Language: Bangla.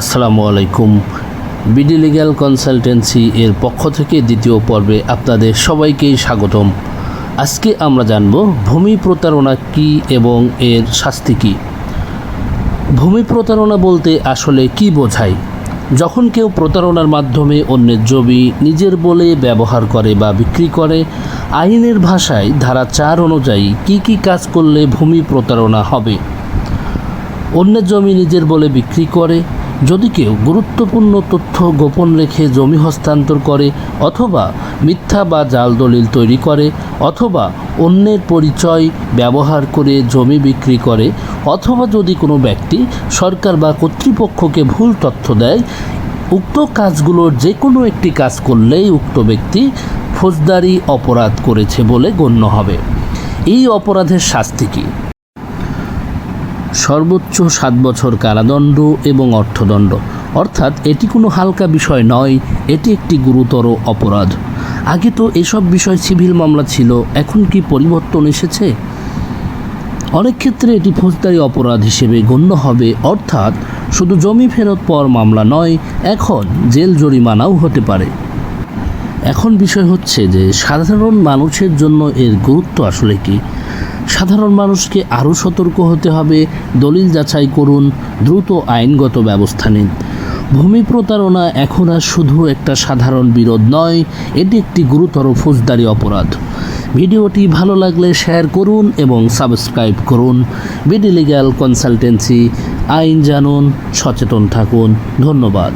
আসসালামু আলাইকুম। বিডি লিগ্যাল কনসালটেন্সি এর পক্ষ থেকে দ্বিতীয় পর্বে আপনাদের সবাইকেই স্বাগতম। আজকে আমরা জানব ভূমি প্রতারণা কী এবং এর শাস্তি কী। ভূমি প্রতারণা বলতে আসলে কী বোঝায়? যখন কেউ প্রতারণার মাধ্যমে অন্যের জমি নিজের বলে ব্যবহার করে বা বিক্রি করে, আইনের ভাষায় ধারা 4 অনুযায়ী কী কী কাজ করলে ভূমি প্রতারণা হবে। অন্যের জমি নিজের বলে বিক্রি করে, যদি কেউ গুরুত্বপূর্ণ তথ্য গোপন রেখে জমি হস্তান্তর করে, অথবা মিথ্যা বা জাল দলিল তৈরি করে, অথবা অন্যের পরিচয় ব্যবহার করে জমি বিক্রি করে, অথবা যদি কোনো ব্যক্তি সরকার বা কর্তৃপক্ষকে ভুল তথ্য দেয়, উক্ত কাজগুলোর যে কোনো একটি কাজ করলেই উক্ত ব্যক্তি ফৌজদারি অপরাধ করেছে বলে গণ্য হবে। এই অপরাধের শাস্তি কী? সর্বোচ্চ 7 বছর কারাদণ্ড এবং অর্থদণ্ড। অর্থাৎ এটি কোনো হালকা বিষয় নয়, এটি একটি গুরুতর অপরাধ। আগে তো এসব বিষয় সিভিল মামলা ছিল, এখন কি পরিবর্তন এসেছে? অনেক ক্ষেত্রে এটি ফৌজদারি অপরাধ হিসেবে গণ্য হবে, অর্থাৎ শুধু জমি ফেরত পাওয়ার মামলা নয়, এখন জেল জরিমানাও হতে পারে। এখন বিষয় হচ্ছে যে সাধারণ মানুষের জন্য এর গুরুত্ব আসলে কী। সাধারণ মানুষকে আরও সতর্ক হতে হবে। দলিল যাচাই করুন, দ্রুত আইনগত ব্যবস্থা নিন। ভূমি প্রতারণা এখন আর শুধু একটা সাধারণ বিরোধ নয়, এটি একটি গুরুতর ফৌজদারি অপরাধ। ভিডিওটি ভালো লাগলে শেয়ার করুন এবং সাবস্ক্রাইব করুন। বিডি লিগ্যাল কনসালটেন্সি, আইন জানুন, সচেতন থাকুন। ধন্যবাদ।